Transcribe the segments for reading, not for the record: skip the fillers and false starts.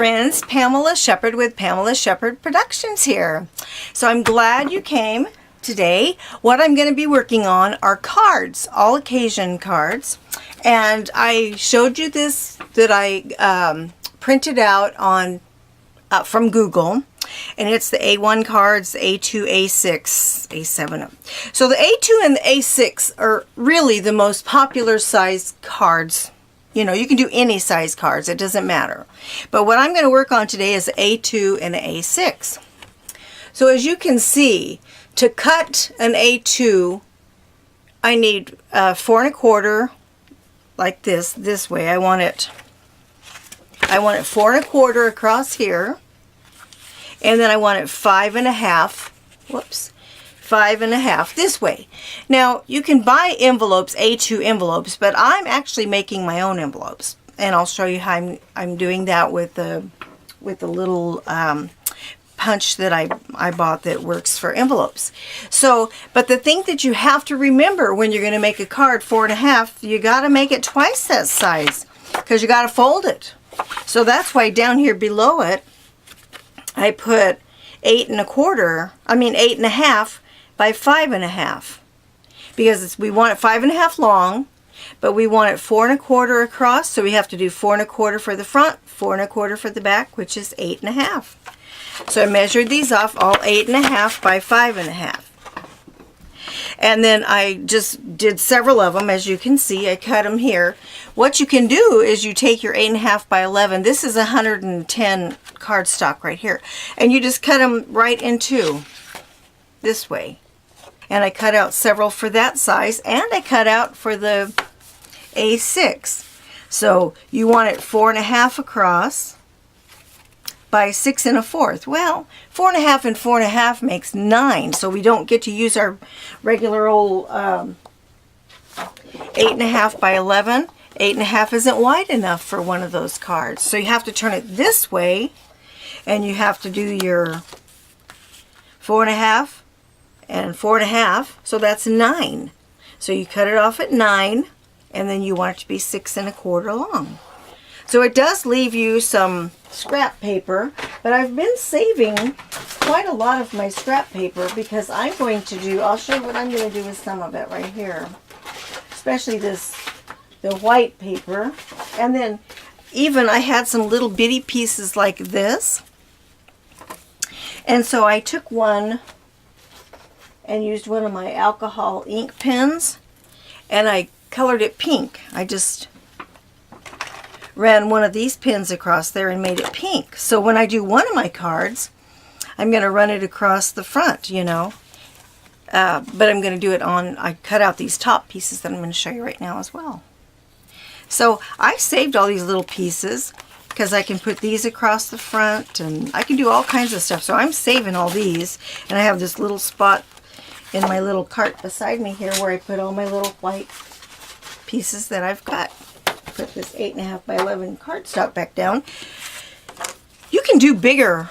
friends, Pamela Shepherd with Pamela Shepherd Productions here. So I'm glad you came today. What I'm going to be working on are cards, all occasion cards. And I showed you this that I printed out on from Google. And it's the A1 cards, A2, A6, A7. So the A2 and the A6 are really the most popular size cards. You know, you can do any size cards, it doesn't matter. But what I'm going to work on today is the A2 and the A6. So as you can see, to cut an A2, I need 4 1/4, like this way. I want it 4 1/4 across here. And then I want it 5 1/2, whoops, 5 1/2 this way. Now you can buy envelopes, A2 envelopes, but I'm actually making my own envelopes, and I'll show you how I'm doing that with the little punch that I bought that works for envelopes. So, but the thing that you have to remember when you're going to make a card 4 1/2, you got to make it twice that size because you got to fold it. So that's why down here below it, I put 8 1/2 by 5 1/2, because we want it 5 1/2 long, but we want it 4 1/4 across, so we have to do 4 1/4 for the front, 4 1/4 for the back, which is 8 1/2. So I measured these off, all 8 1/2 by 5 1/2. And then I just did several of them, as you can see. I cut them here. What you can do is you take your 8 1/2 by 11. This is 110 cardstock right here. And you just cut them right in two, this way. And I cut out several for that size, and I cut out for the A6. So you want it 4 1/2 across by 6 1/4. Well, 4 1/2 and 4 1/2 makes 9, so we don't get to use our regular old 8 1/2 by 11. 8 1/2 isn't wide enough for one of those cards, so you have to turn it this way, and you have to do your 4 1/2 and 4 1/2, so that's 9. So you cut it off at 9, and then you want it to be 6 1/4 long. So it does leave you some scrap paper, but I've been saving quite a lot of my scrap paper because I'm going to do, I'll show you what I'm going to do with some of it right here. Especially the white paper. And then even I had some little bitty pieces like this. And so I took one and used one of my alcohol ink pens, and I colored it pink. I just ran one of these pins across there and made it pink. So when I do one of my cards, I'm going to run it across the front, you know. But I'm going to do it on, I cut out these top pieces that I'm going to show you right now as well. So I saved all these little pieces because I can put these across the front, and I can do all kinds of stuff. So I'm saving all these, and I have this little spot in my little cart beside me here where I put all my little white pieces that I've cut. Put this 8 1/2 by 11 cardstock back down. You can do bigger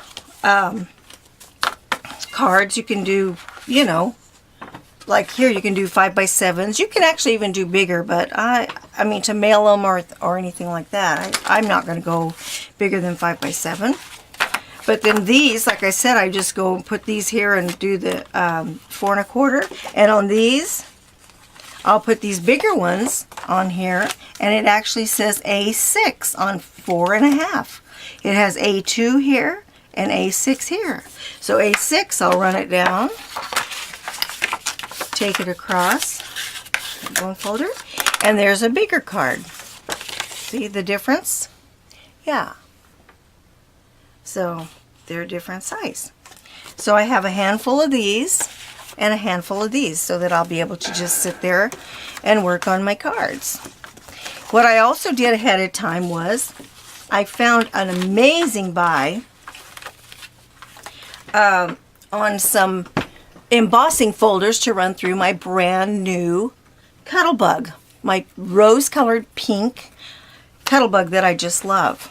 cards. You can do, you know, like here you can do 5 by 7s. You can actually even do bigger, but I mean to mail them or anything like that, I'm not going to go bigger than 5 by 7. But then these, like I said, I just go and put these here and do the 4 1/4. And on these, I'll put these bigger ones on here, and it actually says A6 on 4 1/2. It has A2 here and A6 here. So A6, I'll run it down, take it across, one folder, and there's a bigger card. See the difference? Yeah. So they're different size. So I have a handful of these and a handful of these, so that I'll be able to just sit there and work on my cards. What I also did ahead of time was I found an amazing buy on some embossing folders to run through my brand new Cuttlebug, my rose-colored pink Cuttlebug that I just love.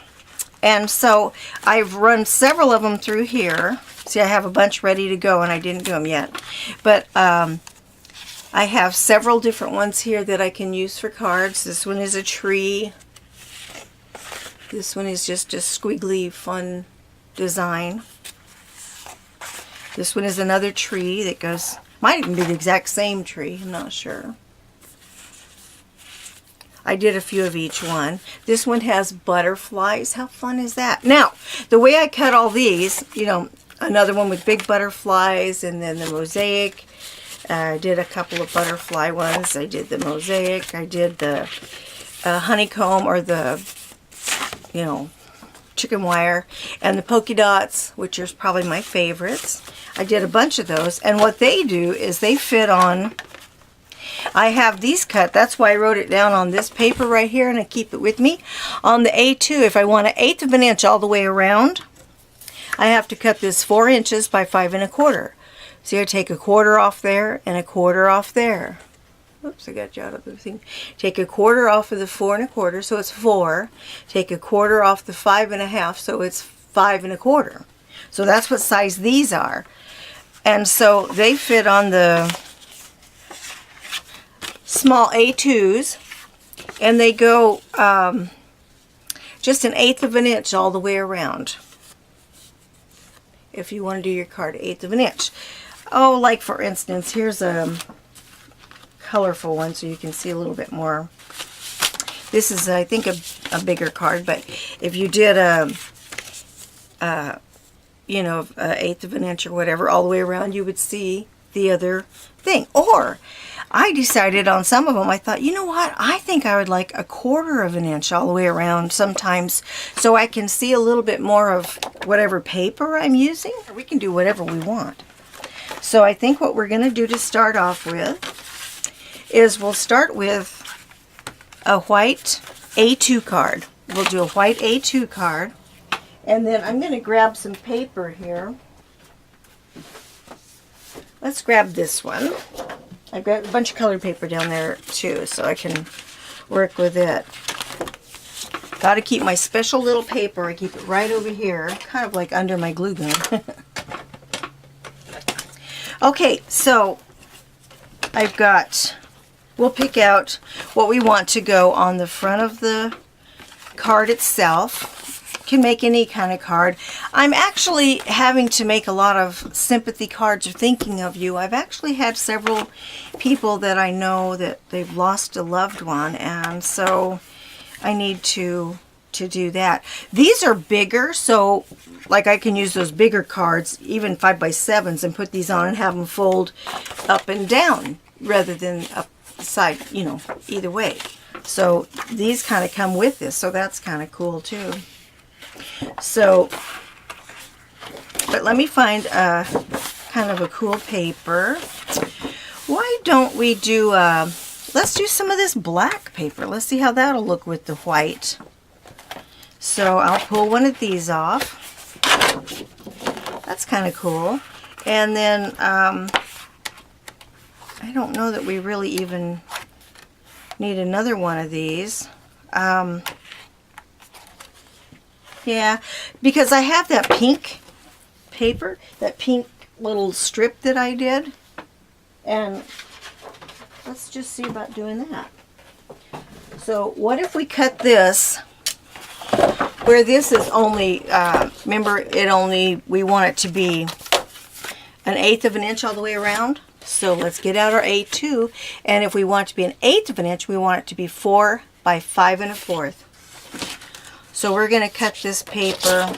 And so I've run several of them through here. See, I have a bunch ready to go, and I didn't do them yet. But I have several different ones here that I can use for cards. This one is a tree. This one is just a squiggly, fun design. This one is another tree that goes, might even be the exact same tree, I'm not sure. I did a few of each one. This one has butterflies. How fun is that? Now, the way I cut all these, you know, another one with big butterflies, and then the mosaic. I did a couple of butterfly ones. I did the mosaic. I did the honeycomb, or the, you know, chicken wire, and the polka dots, which are probably my favorites. I did a bunch of those, and what they do is they fit on, I have these cut, that's why I wrote it down on this paper right here, and I keep it with me. On the A2, if I want 1/8 of an inch all the way around, I have to cut this 4 inches by 5 1/4. So you take 1/4 off there and 1/4 off there. Oops, I got you out of the thing. Take 1/4 off of the 4 1/4, so it's 4. Take 1/4 off the 5 1/2, so it's 5 1/4. So that's what size these are. And so they fit on the small A2s, and they go just 1/8 of an inch all the way around. If you want to do your card 1/8 of an inch. Oh, like for instance, here's a colorful one so you can see a little bit more. This is, I think, a bigger card, but if you did you know, 1/8 of an inch or whatever all the way around, you would see the other thing. Or I decided on some of them, I thought, you know what, I think I would like 1/4 of an inch all the way around sometimes, so I can see a little bit more of whatever paper I'm using. We can do whatever we want. So I think what we're going to do to start off with is we'll start with a white A2 card. We'll do a white A2 card, and then I'm going to grab some paper here. Let's grab this one. I've got a bunch of colored paper down there too, so I can work with it. Got to keep my special little paper. I keep it right over here, kind of like under my glue gun. Okay, so I've got, we'll pick out what we want to go on the front of the card itself. Can make any kind of card. I'm actually having to make a lot of sympathy cards or thinking of you. I've actually had several people that I know that they've lost a loved one, and so I need to do that. These are bigger, so like I can use those bigger cards, even 5x7s, and put these on and have them fold up and down rather than upside, you know, either way. So these kind of come with this, so that's kind of cool too. So, but let me find a kind of a cool paper. Why don't we do, let's do some of this black paper. Let's see how that'll look with the white. So I'll pull one of these off. That's kind of cool. And then, I don't know that we really even need another one of these. Yeah, because I have that pink paper, that pink little strip that I did, and let's just see about doing that. So what if we cut this, where this is only, remember we want it to be 1/8 of an inch all the way around. So let's get out our A2, and if we want it to be 1/8 of an inch, we want it to be 4 by 5 1/4. So we're going to cut this paper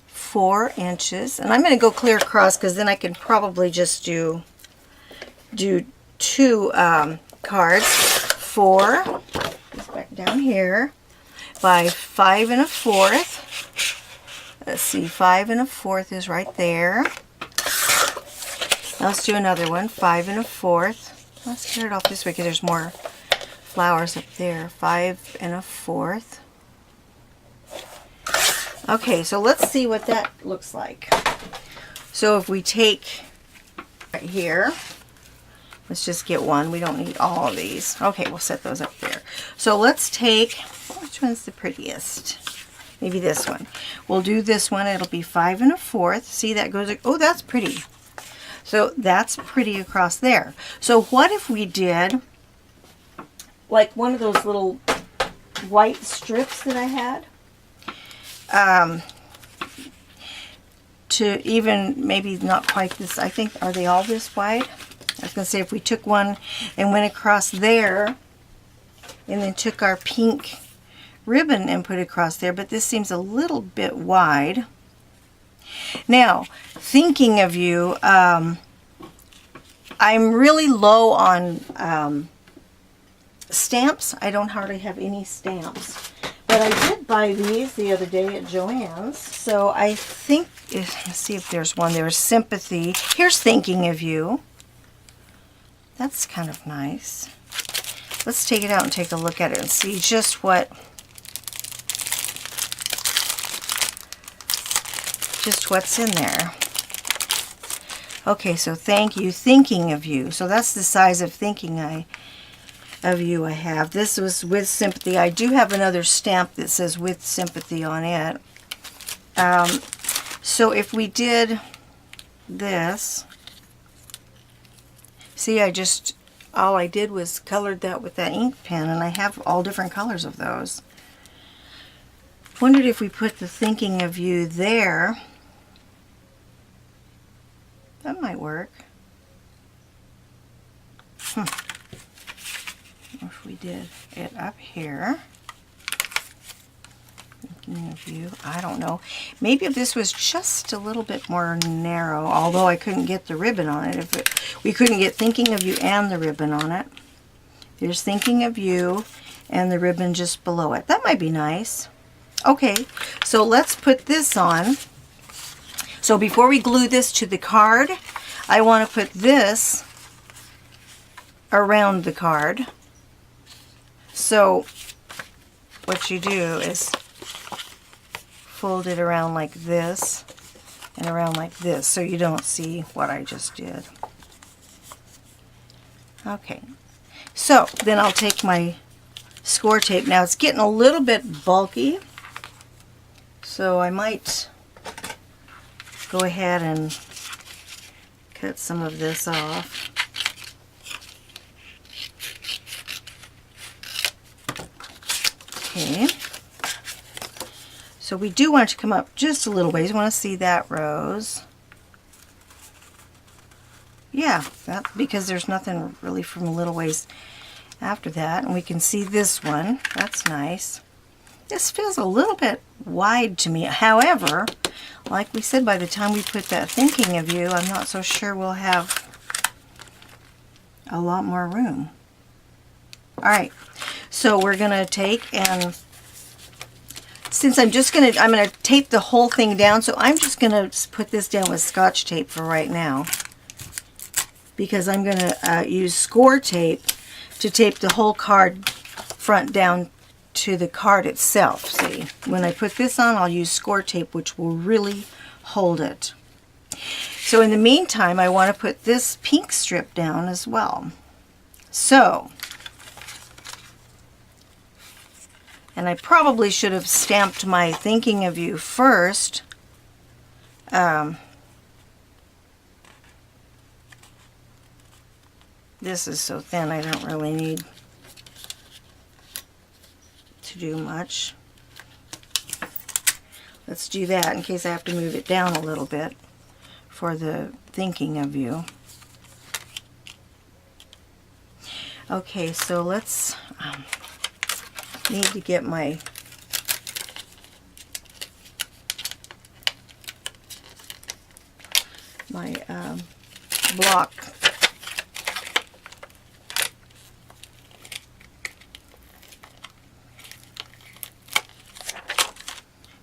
4 inches, and I'm going to go clear across because then I can probably just do 2 cards. 4, back down here, by 5 1/4. Let's see, 5 1/4 is right there. Let's do another one, 5 1/4. Let's get it off this way because there's more flowers up there. 5 1/4. Okay, so let's see what that looks like. So if we take right here, let's just get one. We don't need all of these. Okay, we'll set those up there. So let's take, which one's the prettiest? Maybe this one. We'll do this one. It'll be 5 1/4. See, that goes, oh, that's pretty. So that's pretty across there. So what if we did like one of those little white strips that I had. To even maybe not quite this, I think, are they all this wide? I was going to say if we took one and went across there and then took our pink ribbon and put it across there, but this seems a little bit wide. Now, thinking of you, I'm really low on stamps. I don't hardly have any stamps. But I did buy these the other day at Joann's. So I think, let's see if there's one. There's Sympathy. Here's Thinking of You. That's kind of nice. Let's take it out and take a look at it and see just what's in there. Okay, so thank you, Thinking of You. So that's the size of Thinking of You I have. This was With Sympathy. I do have another stamp that says With Sympathy on it. So if we did this, see, all I did was colored that with that ink pen, and I have all different colors of those. Wondered if we put the Thinking of You there. That might work. If we did it up here. Thinking of You. I don't know. Maybe if this was just a little bit more narrow, although I couldn't get the ribbon on it. We couldn't get Thinking of You and the ribbon on it. There's Thinking of You and the ribbon just below it. That might be nice. Okay, so let's put this on. So before we glue this to the card, I want to put this around the card. So what you do is fold it around like this and around like this so you don't see what I just did. Okay, so then I'll take my score tape. Now it's getting a little bit bulky, so I might go ahead and cut some of this off. Okay, so we do want it to come up just a little ways. We want to see that rose. Yeah, because there's nothing really from a little ways after that. And we can see this one. That's nice. This feels a little bit wide to me. However, like we said, by the time we put that Thinking of You, I'm not so sure we'll have a lot more room. All right, so we're gonna take, and since I'm gonna tape the whole thing down, so I'm just gonna put this down with Scotch tape for right now, because I'm gonna use score tape to tape the whole card front down to the card itself. See, when I put this on, I'll use score tape, which will really hold it. So in the meantime, I want to put this pink strip down as well. So, and I probably should have stamped my Thinking of You first. This is so thin, I don't really need to do much. Let's do that in case I have to move it down a little bit for the Thinking of You. Okay, so let's need to get my block.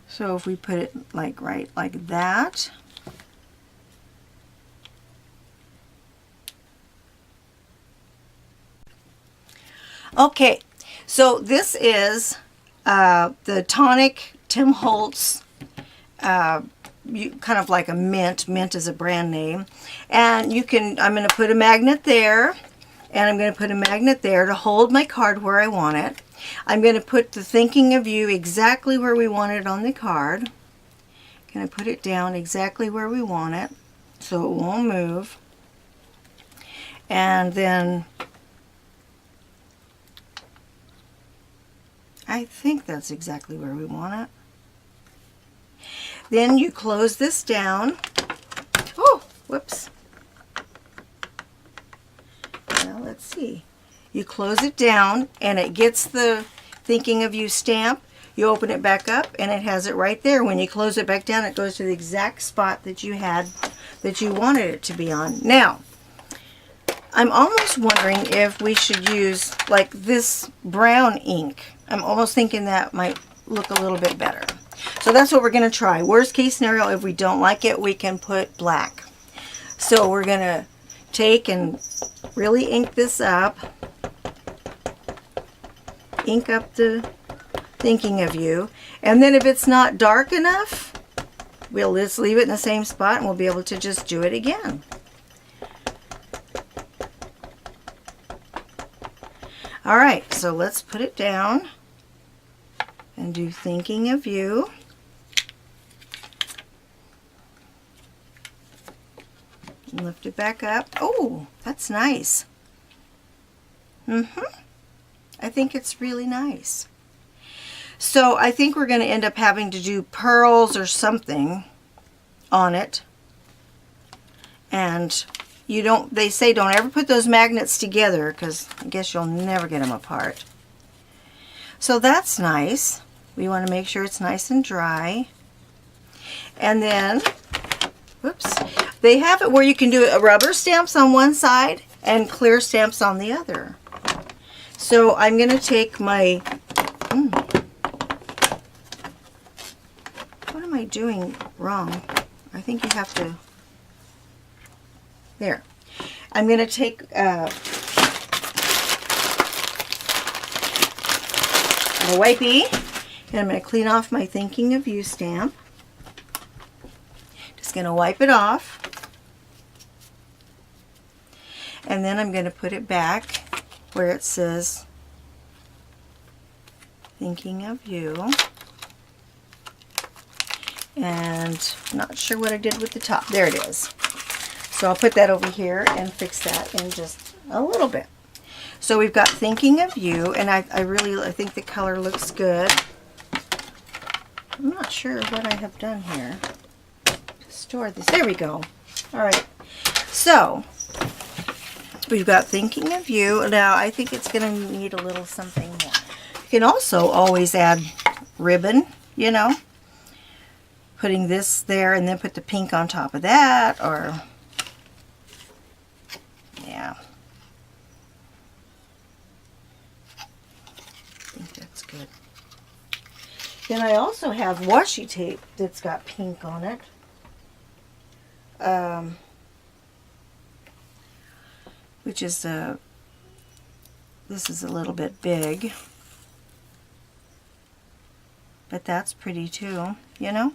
So if we put it like right like that, okay, so this is the Tonic Tim Holtz, kind of like a mint. Mint is a brand name. And you can, I'm going to put a magnet there, and I'm going to put a magnet there to hold my card where I want it. I'm going to put the Thinking of You exactly where we want it on the card. I'm going to put it down exactly where we want it so it won't move. And then I think that's exactly where we want it. Then you close this down. Oh, whoops. Well, let's see. You close it down and it gets the Thinking of You stamp. You open it back up and it has it right there. When you close it back down, it goes to the exact spot that you had, that you wanted it to be on. Now, I'm almost wondering if we should use like this brown ink. I'm almost thinking that might look a little bit better. So that's what we're going to try. Worst case scenario, if we don't like it, we can put black. So we're going to take and really ink this up. Ink up the Thinking of You. And then if it's not dark enough, we'll just leave it in the same spot and we'll be able to just do it again. Alright, so let's put it down and do Thinking of You. And lift it back up. Oh, that's nice. I think it's really nice. So I think we're going to end up having to do pearls or something on it. And you don't, they say don't ever put those magnets together because I guess you'll never get them apart. So that's nice. We want to make sure it's nice and dry. And then, whoops, they have it where you can do rubber stamps on one side and clear stamps on the other. So I'm going to take my, what am I doing wrong? I think you have to, there. I'm going to take a wipey and I'm going to clean off my Thinking of You stamp. Just going to wipe it off. And then I'm going to put it back where it says Thinking of You. And I'm not sure what I did with the top. There it is. So I'll put that over here and fix that in just a little bit. So we've got Thinking of You, and I think the color looks good. I'm not sure what I have done here to store this. There we go. All right. So we've got Thinking of You. Now I think it's going to need a little something more. You can also always add ribbon, you know, putting this there and then put the pink on top of that, or yeah. I think that's good. Then I also have washi tape that's got pink on it. Which is this is a little bit big, but that's pretty too, you know.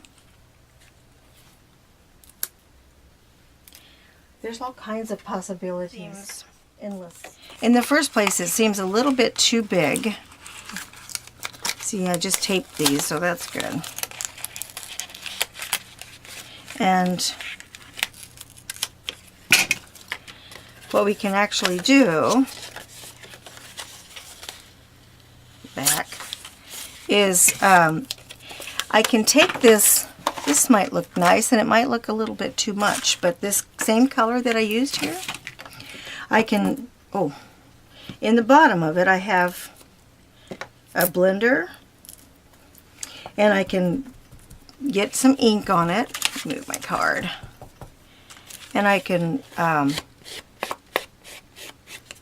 There's all kinds of possibilities. Endless. In the first place, it seems a little bit too big. See, I just taped these, so that's good. And what we can actually do back is I can take this. This might look nice and it might look a little bit too much, but this same color that I used here, I can, in the bottom of it I have a blender and I can get some ink on it. Move my card. And I can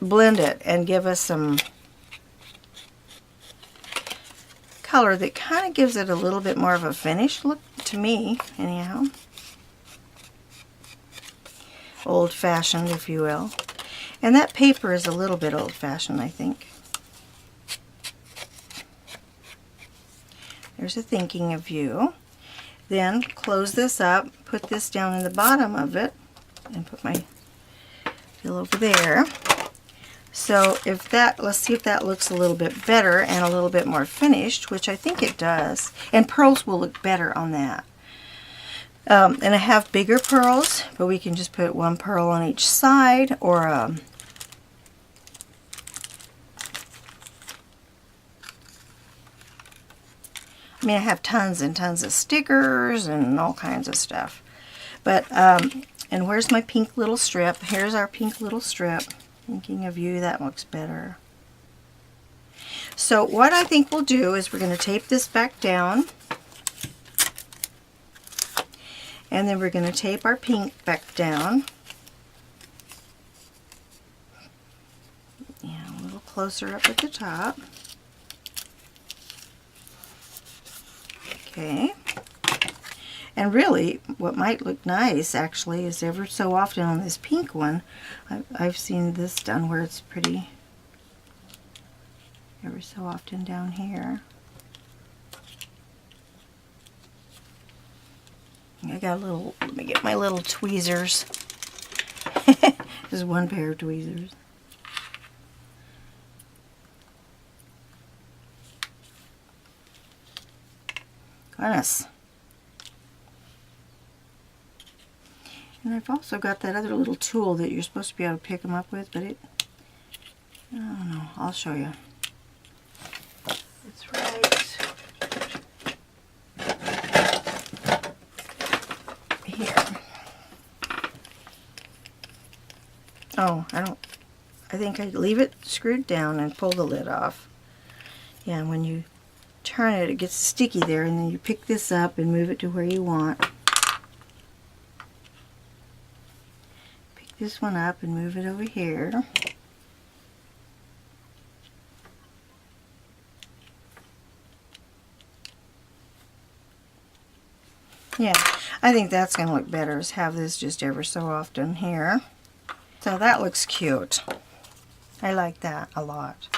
blend it and give us some color that kind of gives it a little bit more of a finished look to me, anyhow. Old-fashioned, if you will. And that paper is a little bit old-fashioned, I think. There's a Thinking of You. Then close this up, put this down in the bottom of it, and put my fill over there. So if that, let's see if that looks a little bit better and a little bit more finished, which I think it does. And pearls will look better on that. And I have bigger pearls, but we can just put one pearl on each side, or I mean, I have tons and tons of stickers and all kinds of stuff. But, and where's my pink little strip? Here's our pink little strip. Thinking of you, that looks better. So what I think we'll do is we're going to tape this back down. And then we're going to tape our pink back down. Yeah, a little closer up at the top. Okay. And really, what might look nice, actually, is ever so often on this pink one, I've seen this done where it's pretty ever so often down here. I got a little, let me get my little tweezers. Just one pair of tweezers. Goodness. And I've also got that other little tool that you're supposed to be able to pick them up with, but I don't know, I'll show you. It's right here. Oh, I think I leave it screwed down and pull the lid off. Yeah, and when you turn it, it gets sticky there, and then you pick this up and move it to where you want. This one up and move it over here. Yeah, I think that's going to look better, is have this just ever so often here. So that looks cute. I like that a lot.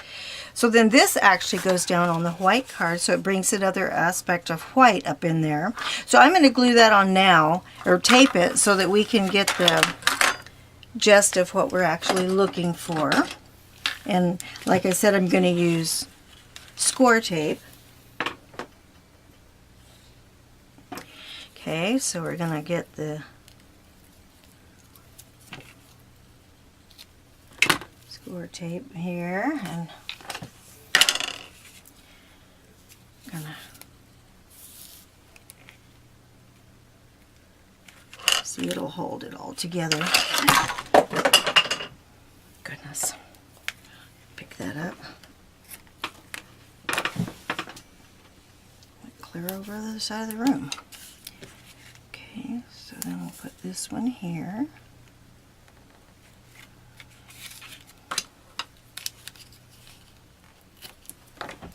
So then this actually goes down on the white card, so it brings another aspect of white up in there. So I'm going to glue that on now, or tape it, so that we can get the gist of what we're actually looking for. And like I said, I'm going to use score tape. Okay, so we're going to get the score tape here, and I'm going to see, it'll hold it all together. Goodness. Pick that up. Clear over the other side of the room. Okay, so then we'll put this one here.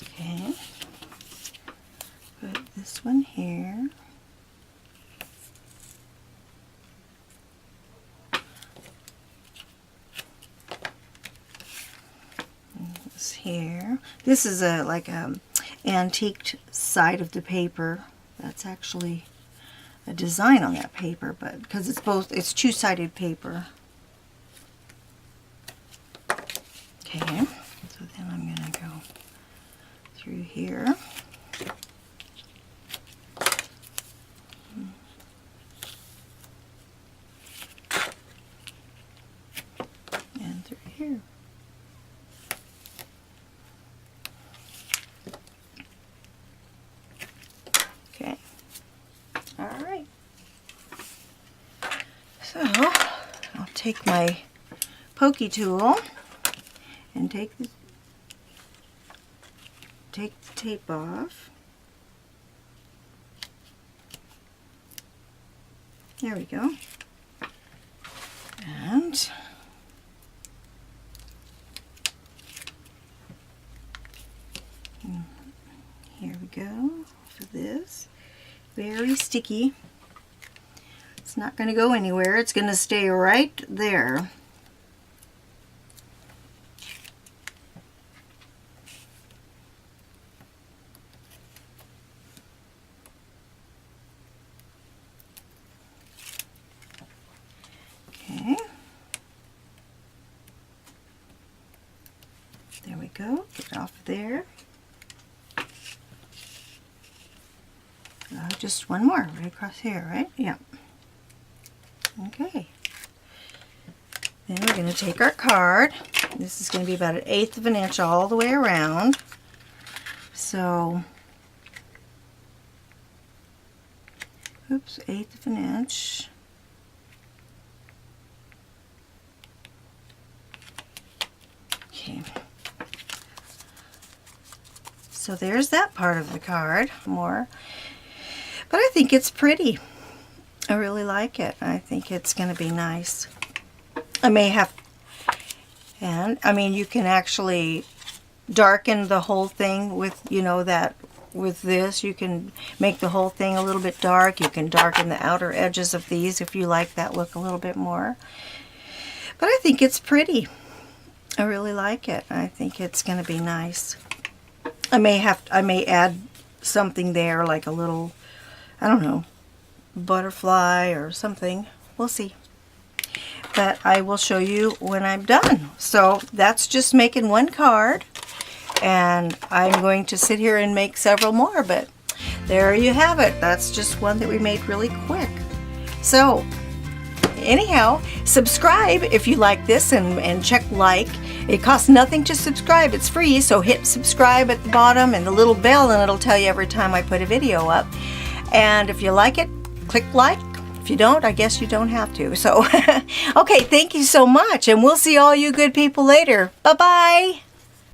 Okay. Put this one here. Here. This is a like a antiqued side of the paper. That's actually a design on that paper, but because it's two-sided paper. Okay, so then I'm going to go through here. And through here. Okay. All right. So I'll take my pokey tool and take the tape off. There we go. And here we go for this. Very sticky. It's not going to go anywhere. It's going to stay right there. Okay. There we go. Get it off there. Just one more right across here, right? Yeah. Okay. Then we're going to take our card. This is going to be about 1/8 of an inch all the way around. So oops, 1/8 of an inch. Okay. So there's that part of the card. More. But I think it's pretty. I really like it. I think it's going to be nice. I may have, and I mean, you can actually darken the whole thing with, you know, that with this. You can make the whole thing a little bit dark. You can darken the outer edges of these if you like that look a little bit more. But I think it's pretty. I really like it. I think it's going to be nice. I may add something there, like a little, I don't know, butterfly or something. We'll see. But I will show you when I'm done. So that's just making one card. And I'm going to sit here and make several more. But there you have it. That's just one that we made really quick. So anyhow, subscribe if you like this, and check like. It costs nothing to subscribe. It's free, so hit subscribe at the bottom and the little bell, and it'll tell you every time I put a video up. And if you like it, click like. If you don't, I guess you don't have to. So, okay, thank you so much, and we'll see all you good people later. Bye-bye.